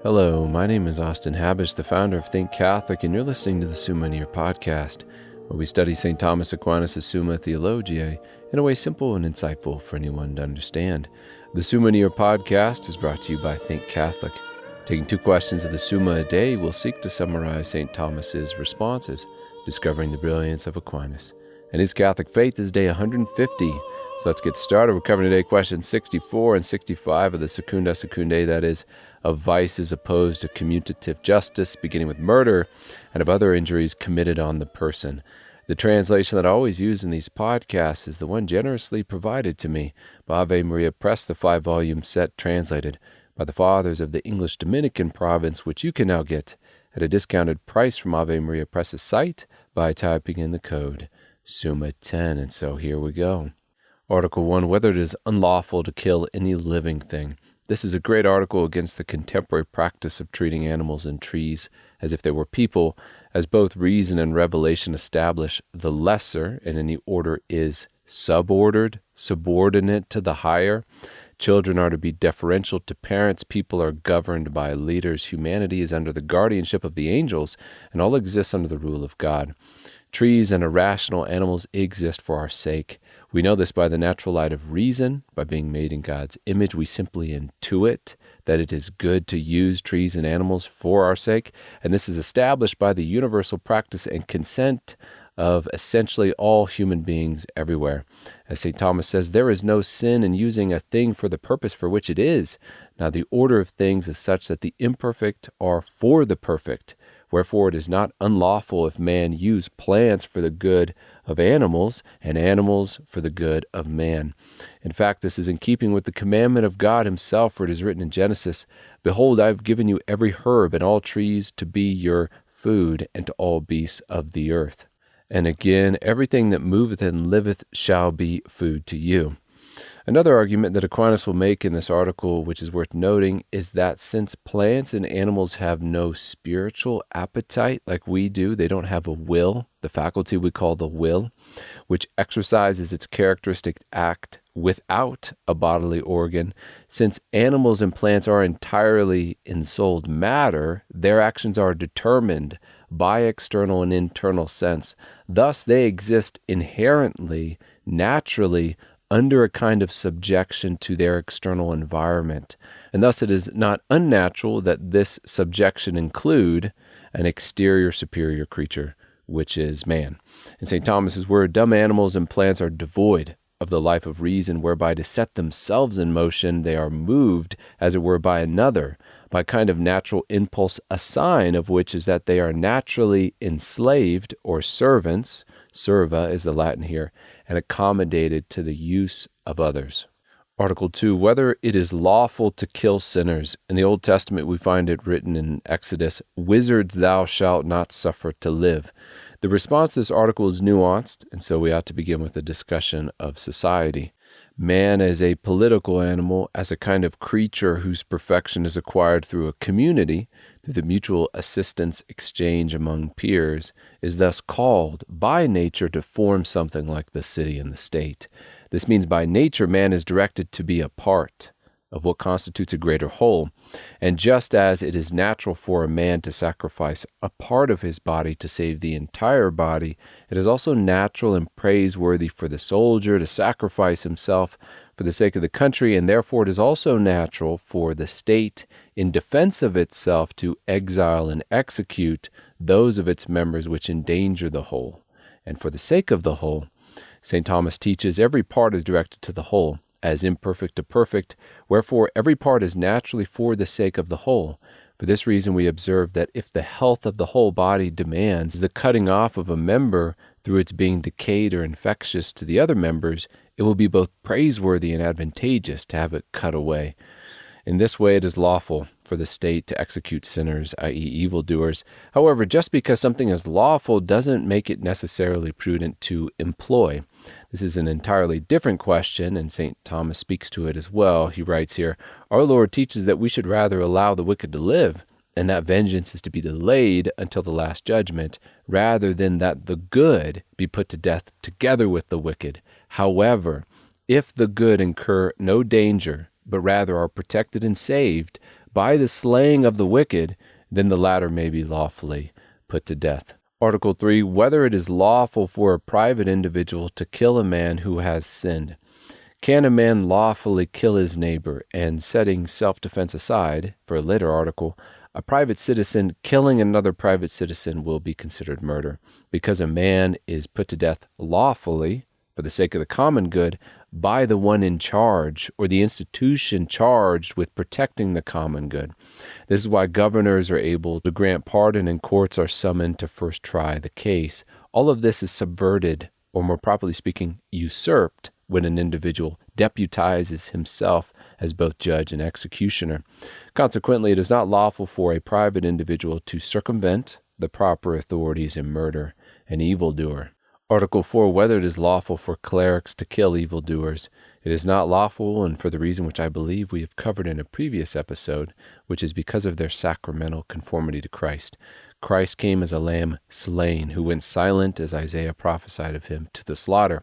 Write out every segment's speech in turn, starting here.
Hello, my name is Austin Habish, the founder of Think Catholic, and you're listening to the Summa podcast, where we study St. Thomas Aquinas' Summa Theologiae in a way simple and insightful for anyone to understand. The Summa podcast is brought to you by Think Catholic. Taking 2 questions of the Summa a day, we'll seek to summarize St. Thomas's responses, discovering the brilliance of Aquinas. And his Catholic faith is day 150. So let's get started. We're covering today questions 64 and 65 of the Secunda Secundae, that is, of vices opposed to commutative justice, beginning with murder, and of other injuries committed on the person. The translation that I always use in these podcasts is the one generously provided to me by Ave Maria Press, the 5-volume set translated by the Fathers of the English Dominican province, which you can now get at a discounted price from Ave Maria Press's site by typing in the code Summa 10. And so here we go. Article 1, whether it is unlawful to kill any living thing. This is a great article against the contemporary practice of treating animals and trees as if they were people, as both reason and revelation establish the lesser in any order is subordered, subordinate to the higher. Children are to be deferential to parents. People are governed by leaders. Humanity is under the guardianship of the angels, and all exists under the rule of God. Trees and irrational animals exist for our sake. We know this by the natural light of reason. By being made in God's image, we simply intuit that it is good to use trees and animals for our sake, and this is established by the universal practice and consent of essentially all human beings everywhere. As St. Thomas says, there is no sin in using a thing for the purpose for which it is. Now the order of things is such that the imperfect are for the perfect. Wherefore it is not unlawful if man use plants for the good of animals, and animals for the good of man. In fact, this is in keeping with the commandment of God himself, for it is written in Genesis, Behold, I have given you every herb and all trees to be your food, and to all beasts of the earth. And again, everything that moveth and liveth shall be food to you. Another argument that Aquinas will make in this article, which is worth noting, is that since plants and animals have no spiritual appetite like we do, they don't have a will, the faculty we call the will, which exercises its characteristic act without a bodily organ. Since animals and plants are entirely ensouled matter, their actions are determined by external and internal sense. Thus, they exist inherently, naturally, under a kind of subjection to their external environment. And thus it is not unnatural that this subjection include an exterior superior creature, which is man. In St. Thomas's word, dumb animals and plants are devoid of the life of reason, whereby to set themselves in motion they are moved, as it were, by another, by a kind of natural impulse, a sign of which is that they are naturally enslaved or servants, serva is the Latin here, and accommodated to the use of others. Article 2, whether it is lawful to kill sinners. In the Old Testament, we find it written in Exodus, Wizards thou shalt not suffer to live. The response to this article is nuanced, and so we ought to begin with a discussion of society. Man as a political animal, as a kind of creature whose perfection is acquired through a community, through the mutual assistance exchange among peers, is thus called by nature to form something like the city and the state. This means by nature man is directed to be a part of what constitutes a greater whole. And just as it is natural for a man to sacrifice a part of his body to save the entire body, it is also natural and praiseworthy for the soldier to sacrifice himself for the sake of the country, and therefore it is also natural for the state, in defense of itself, to exile and execute those of its members which endanger the whole. And for the sake of the whole, St. Thomas teaches every part is directed to the whole, as imperfect to perfect, wherefore every part is naturally for the sake of the whole. For this reason we observe that if the health of the whole body demands the cutting off of a member through its being decayed or infectious to the other members, it will be both praiseworthy and advantageous to have it cut away. In this way it is lawful for the state to execute sinners, i.e. evildoers. However, just because something is lawful doesn't make it necessarily prudent to employ. This is an entirely different question, and St. Thomas speaks to it as well. He writes here, Our Lord teaches that we should rather allow the wicked to live, and that vengeance is to be delayed until the last judgment, rather than that the good be put to death together with the wicked. However, if the good incur no danger, but rather are protected and saved by the slaying of the wicked, then the latter may be lawfully put to death. Article 3, whether it is lawful for a private individual to kill a man who has sinned. Can a man lawfully kill his neighbor? And setting self-defense aside for a later article, a private citizen killing another private citizen will be considered murder, because a man is put to death lawfully for the sake of the common good by the one in charge or the institution charged with protecting the common good. This is why governors are able to grant pardon and courts are summoned to first try the case. All of this is subverted, or more properly speaking, usurped, when an individual deputizes himself as both judge and executioner. Consequently, it is not lawful for a private individual to circumvent the proper authorities in murder an evildoer. Article 4, whether it is lawful for clerics to kill evildoers. It is not lawful, and for the reason which I believe we have covered in a previous episode, which is because of their sacramental conformity to Christ. Christ came as a lamb slain, who went silent, as Isaiah prophesied of him, to the slaughter.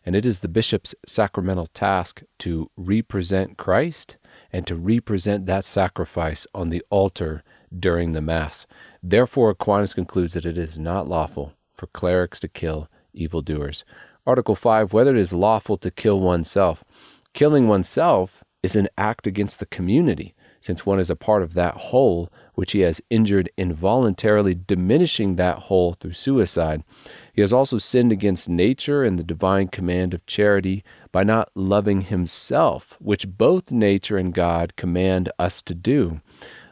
And it is the bishop's sacramental task to represent Christ and to represent that sacrifice on the altar during the Mass. Therefore, Aquinas concludes that it is not lawful for clerics to kill evildoers. Article 5, whether it is lawful to kill oneself. Killing oneself is an act against the community, since one is a part of that whole which he has injured involuntarily, diminishing that whole through suicide. He has also sinned against nature and the divine command of charity by not loving himself, which both nature and God command us to do.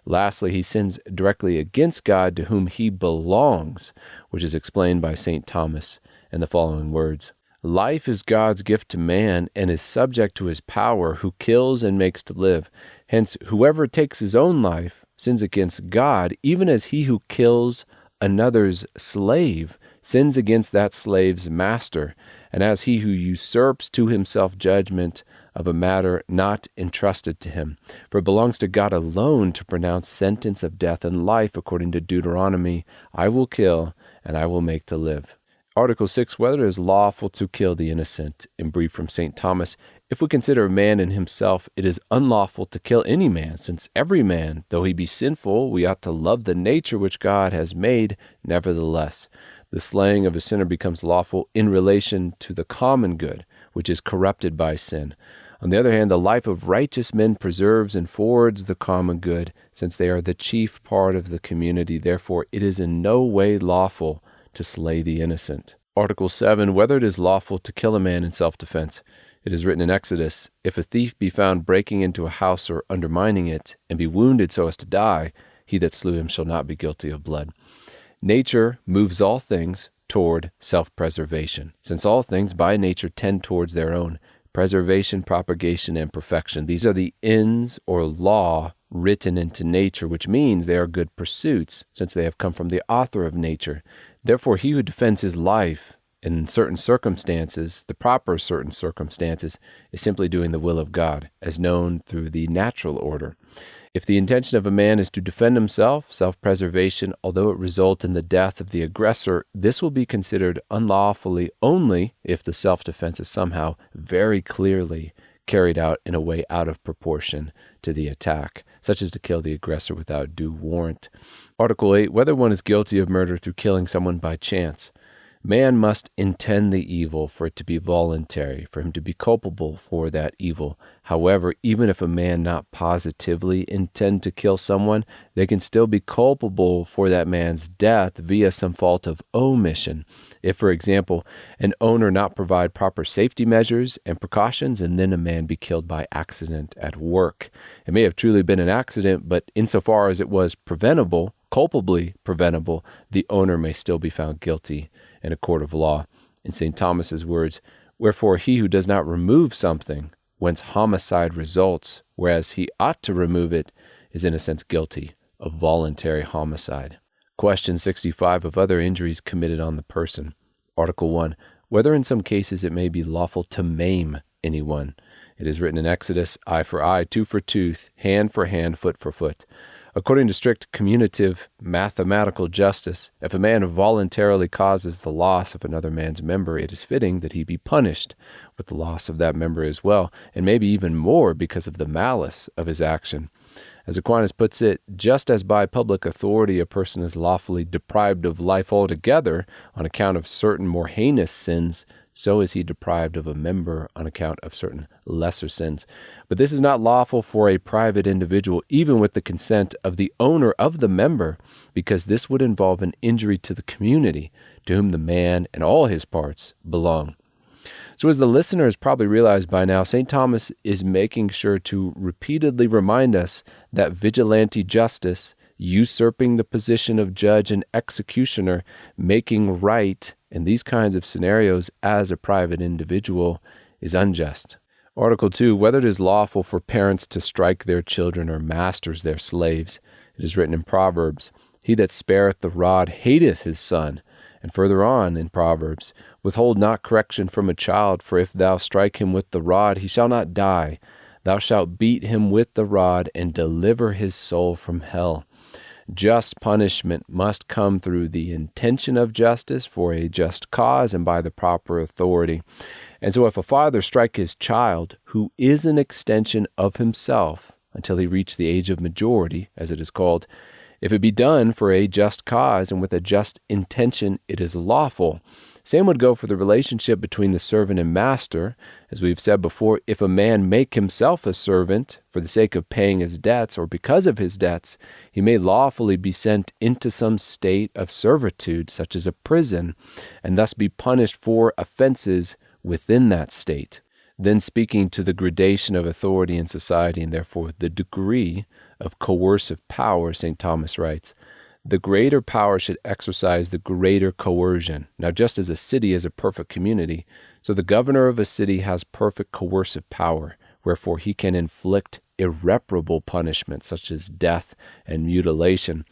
Lastly, he sins directly against God, to whom he belongs, which is explained by St. Thomas in the following words: life is God's gift to man and is subject to his power, who kills and makes to live. Hence, whoever takes his own life sins against God, even as he who kills another's slave sins against that slave's master, and as he who usurps to himself judgment of a matter not entrusted to him. For it belongs to God alone to pronounce sentence of death and life, according to Deuteronomy, I will kill and I will make to live. Article 6, whether it is lawful to kill the innocent. In brief from St. Thomas, if we consider a man in himself, it is unlawful to kill any man, since every man, though he be sinful, we ought to love the nature which God has made, nevertheless. The slaying of a sinner becomes lawful in relation to the common good, which is corrupted by sin. On the other hand, the life of righteous men preserves and forwards the common good, since they are the chief part of the community. Therefore, it is in no way lawful to slay the innocent. Article 7, whether it is lawful to kill a man in self-defense. It is written in Exodus, if a thief be found breaking into a house or undermining it, and be wounded so as to die, he that slew him shall not be guilty of blood. Nature moves all things toward self-preservation, since all things by nature tend towards their own preservation, propagation, and perfection. These are the ends or law written into nature, which means they are good pursuits, since they have come from the author of nature. Therefore, he who defends his life in certain circumstances, the proper certain circumstances, is simply doing the will of God, as known through the natural order. If the intention of a man is to defend himself, self-preservation, although it result in the death of the aggressor, this will be considered unlawfully only if the self-defense is somehow very clearly carried out in a way out of proportion to the attack, such as to kill the aggressor without due warrant. Article 8, whether one is guilty of murder through killing someone by chance. Man must intend the evil for it to be voluntary, for him to be culpable for that evil. However, even if a man not positively intend to kill someone, they can still be culpable for that man's death via some fault of omission. If, for example, an owner not provide proper safety measures and precautions, and then a man be killed by accident at work. It may have truly been an accident, but insofar as it was preventable, culpably preventable, the owner may still be found guilty in a court of law. In St. Thomas's words, wherefore he who does not remove something whence homicide results, whereas he ought to remove it, is in a sense guilty of voluntary homicide. Question 65, of other injuries committed on the person. Article 1, whether in some cases it may be lawful to maim anyone. It is written in Exodus, eye for eye, tooth for tooth, hand for hand, foot for foot. According to strict commutative mathematical justice, if a man voluntarily causes the loss of another man's member, it is fitting that he be punished with the loss of that member as well, and maybe even more because of the malice of his action. As Aquinas puts it, just as by public authority a person is lawfully deprived of life altogether on account of certain more heinous sins, so is he deprived of a member on account of certain lesser sins. But this is not lawful for a private individual, even with the consent of the owner of the member, because this would involve an injury to the community, to whom the man and all his parts belong. So as the listener has probably realized by now, St. Thomas is making sure to repeatedly remind us that vigilante justice, usurping the position of judge and executioner, making right in these kinds of scenarios as a private individual, is unjust. Article 2, whether it is lawful for parents to strike their children or masters their slaves. It is written in Proverbs, "He that spareth the rod hateth his son." And further on in Proverbs, "Withhold not correction from a child, for if thou strike him with the rod, he shall not die. Thou shalt beat him with the rod and deliver his soul from hell." Just punishment must come through the intention of justice for a just cause and by the proper authority. And so if a father strike his child, who is an extension of himself until he reach the age of majority, as it is called, if it be done for a just cause and with a just intention, it is lawful. Same would go for the relationship between the servant and master. As we've said before, if a man make himself a servant for the sake of paying his debts or because of his debts, he may lawfully be sent into some state of servitude, such as a prison, and thus be punished for offenses within that state. Then speaking to the gradation of authority in society and therefore the degree of coercive power, St. Thomas writes, "The greater power should exercise the greater coercion." Now, just as a city is a perfect community, so the governor of a city has perfect coercive power, wherefore he can inflict irreparable punishment, such as death and mutilation.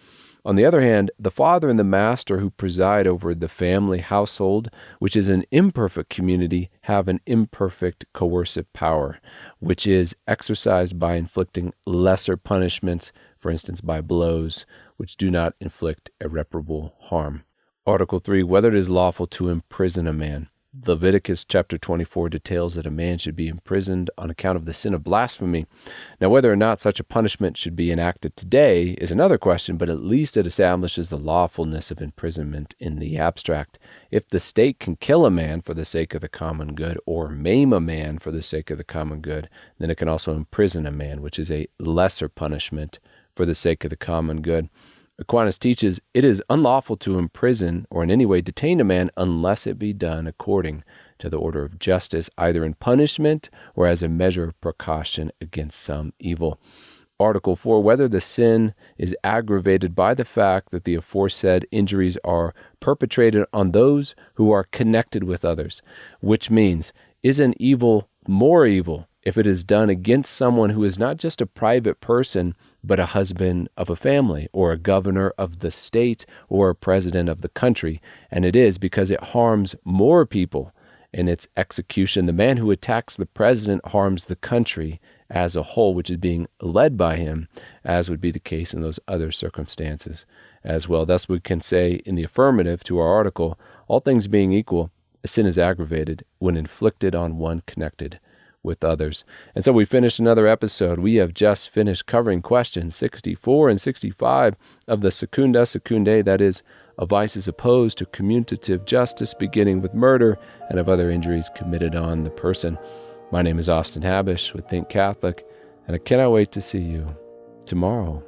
On the other hand, the father and the master who preside over the family household, which is an imperfect community, have an imperfect coercive power, which is exercised by inflicting lesser punishments, for instance by blows, which do not inflict irreparable harm. Article 3, whether it is lawful to imprison a man. Leviticus chapter 24 details that a man should be imprisoned on account of the sin of blasphemy. Now, whether or not such a punishment should be enacted today is another question, but at least it establishes the lawfulness of imprisonment in the abstract. If the state can kill a man for the sake of the common good or maim a man for the sake of the common good, then it can also imprison a man, which is a lesser punishment for the sake of the common good. Aquinas teaches it is unlawful to imprison or in any way detain a man unless it be done according to the order of justice, either in punishment or as a measure of precaution against some evil. Article 4, whether the sin is aggravated by the fact that the aforesaid injuries are perpetrated on those who are connected with others, which means, is an evil more evil if it is done against someone who is not just a private person, but a husband of a family, or a governor of the state, or a president of the country. And it is because it harms more people in its execution. The man who attacks the president harms the country as a whole, which is being led by him, as would be the case in those other circumstances as well. Thus we can say in the affirmative to our article, all things being equal, a sin is aggravated when inflicted on one connected with others. And so we finished another episode. We have just finished covering questions 64 and 65 of the Secunda Secundae, that is, of vices opposed to commutative justice, beginning with murder and of other injuries committed on the person. My name is Austin Habish with Think Catholic, and I cannot wait to see you tomorrow.